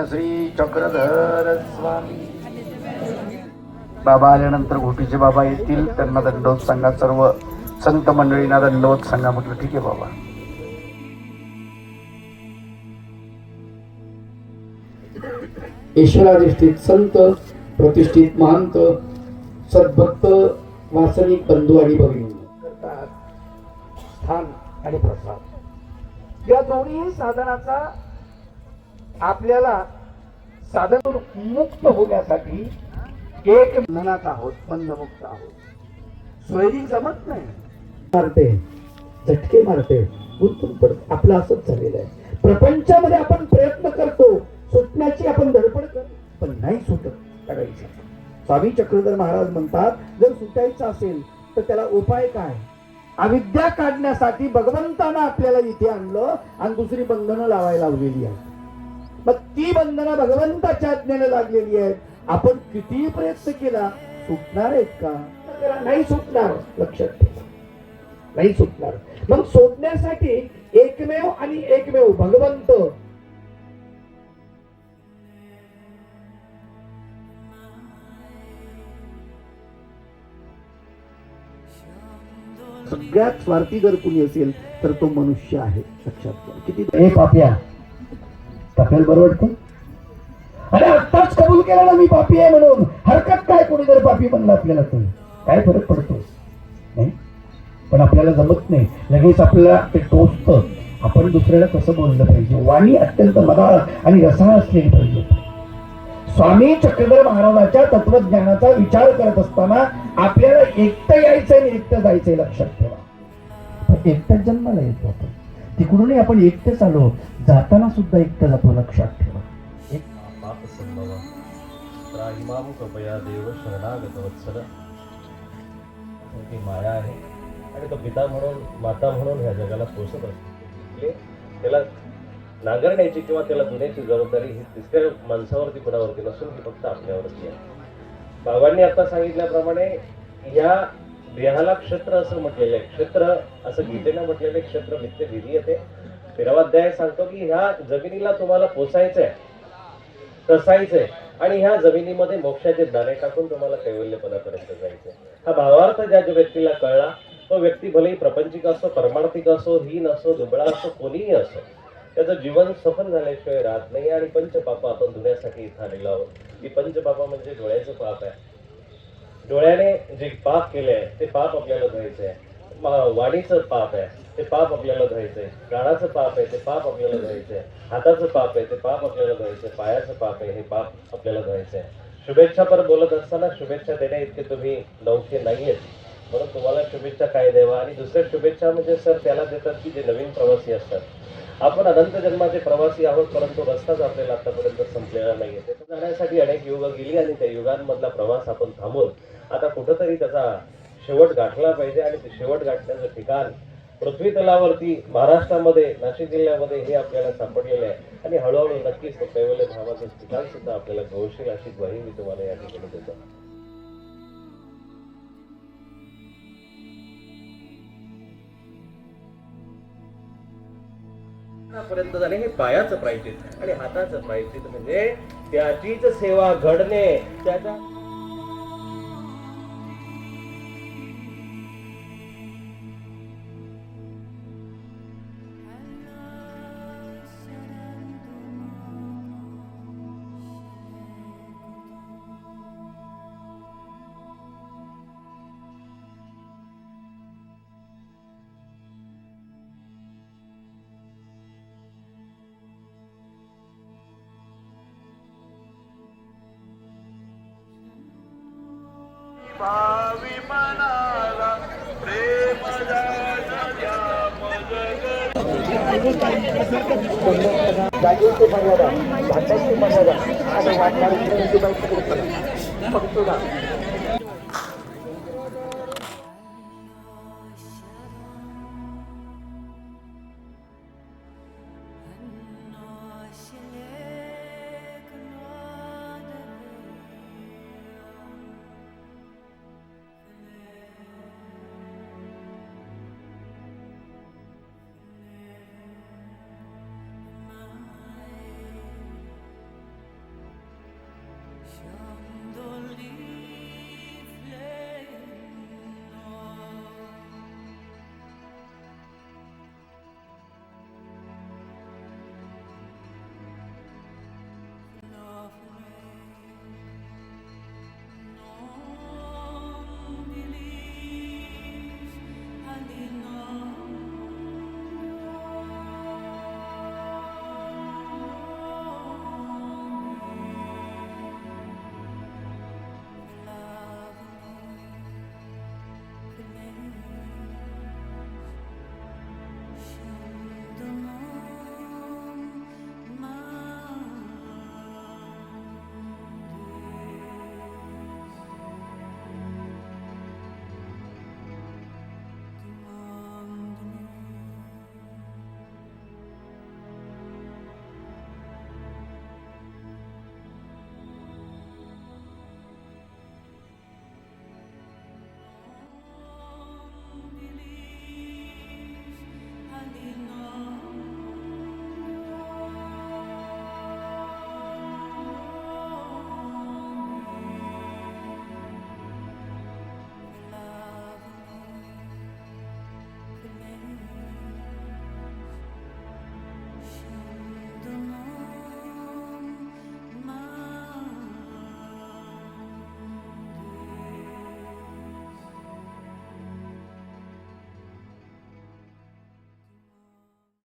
श्री चक्रधर स्वामी. बाबा आल्यानंतर घोटीचे बाबा येतील, त्यांना दंडवत सांगा. सर्व संत मंडळींना दंडवत सांगा. म्हटलं ठीक आहे बाबा. ईश्वराधिष्ठित संत, प्रतिष्ठित महंत, सद्भक्त, वासनिक बंधू आणि भगिनी करतात स्थान आणि प्रसाद या दोन्ही साधनाचा आपल्याला साधन मुक्त होण्यासाठी एक मनात आहोत, बंधमुक्त आहोत. सोयरी जमत नाही, मारते, झटके मारते, गुंतून पडते. आपलं असंच झालेलं आहे. प्रपंचामध्ये आपण प्रयत्न करतो, सुटण्याची आपण धडपड करतो, पण नाही सुटत काढायचं. स्वामी चक्रधर महाराज म्हणतात, जर सुटायचं असेल तर त्याला उपाय काय? अविद्या काढण्यासाठी भगवंतानं आपल्याला इथे आणलं आणि दुसरी बंधनं लावायला लावलेली आहे. मग ती बंधनं भगवंताच्या आज्ञेने लागलेली आहेत. आपण कितीही प्रयत्न केला, सुटणार आहेत का? नाही सुटणार. लक्षात ठेवा, नाही सुटणार. मग सोडण्यासाठी एकमेव आणि एकमेव भगवंत. सगळ्यात स्वार्थी जर कुणी असेल तर तो मनुष्य आहे. लक्षात घ्या. किती हे पाप्या पाप्याला बरं वाटतं. अरे आत्ताच कबूल केला ना मी पापी आहे म्हणून. हरकत काय? कोणी जर पापी म्हणलं आपल्याला तर काय फरक पडतो? नाही. पण आपल्याला जमत नाही. लगेच आपल्याला ते टोचतं. आपण दुसऱ्याला कसं बोललं पाहिजे. वाणी अत्यंत मदाळ आणि रसाळ असलेली पाहिजे. स्वामी चक्रधर महाराजांच्या तत्वज्ञानाचा विचार करत असताना आपल्याला एकटं यायचंय आणि एकटं जायचंय. लक्षात ठेवा. एकटंच जन्माला येतो आपण. तिकडूनही आपण एकटेच आलो, जाताना सुद्धा एकटं जातो. लक्षात ठेवा. कृपया देव शरणागत वत्सल. ती माया आहे आणि तो पिता म्हणून, माता म्हणून ह्या जगाला पोषत असते. त्याला नांगरण्याची किंवा त्याला धुण्याची जबाबदारी ही तिसऱ्या माणसावरती, कुणावरती नसून ती फक्त आपल्यावरती आहे. बाबांनी आता सांगितल्याप्रमाणे या देहाला क्षेत्र असं म्हटलेलं आहे. क्षेत्र असं गीतेनं म्हटलेलं आहे. क्षेत्र नित्य विधी येते. 13वा अध्याय सांगतो की ह्या जमिनीला तुम्हाला पोसायचंय, कसायचंय आणि ह्या जमिनीमध्ये मोक्षाचे दाणे टाकून तुम्हाला कैवल्यपदापर्यंत जायचंय. हा भावार्थ ज्या व्यक्तीला कळला, तो व्यक्ती भलेही प्रपंचिक असो, परमार्थिक असो, हीन असो, दुबळा असो, कोणीही असो, त्याचं जीवन सफल झाल्याशिवाय राहत नाही. आणि पंचपाप आपण धुण्यासाठी इथं आलेलो आहोत. की पंचपाप म्हणजे डोळ्याचं पाप आहे. डोळ्याने जे पाप केलंय ते पाप आपल्याला धुवायचंय. वाणीचं पाप आहे ते पाप आपल्याला धुवायचंय. कानाचं पाप आहे ते पाप आपल्याला धुवायचंय. हाताचं पाप आहे ते पाप आपल्याला धुवायचंय. पायाचं पाप आहे हे पाप आपल्याला धुवायचंय. शुभेच्छा पर बोलत असताना शुभेच्छा देण्या इतके तुम्ही नौखे नाहीयेत, म्हणून तुम्हाला शुभेच्छा काय द्यावा. आणि दुसऱ्या शुभेच्छा म्हणजे सर त्याला देतात की जे नवीन प्रवासी असतात. आपण अनंत जन्माचे प्रवासी आहोत, परंतु रस्ताच आपल्याला आतापर्यंत संपलेला नाहीये. त्याच्या जाण्यासाठी अनेक युग गेली आणि त्या युगांमधला प्रवास आपण थांबून आता कुठंतरी त्याचा शेवट गाठला पाहिजे. आणि ते शेवट गाठण्याचं ठिकाण पृथ्वी तलावरती महाराष्ट्रामध्ये, नाशिक जिल्ह्यामध्ये हे आपल्याला सापडलेलं आहे. आणि हळूहळू नक्कीच तो कैवल्य धामाचं ठिकाण सुद्धा आपल्याला गवशील अशी ग्वाही मी तुम्हाला या ठिकाणी देतो. पर्यंत झाले हे पायाचं प्रायश्चित आणि हाताचं प्रायश्चित म्हणजे त्याचीच सेवा घडणे. त्याचा भावी मनाला प्रेम जागेची मर्यादा, भांड्याची मर्यादा आणि वाटणारी बाईक फक्त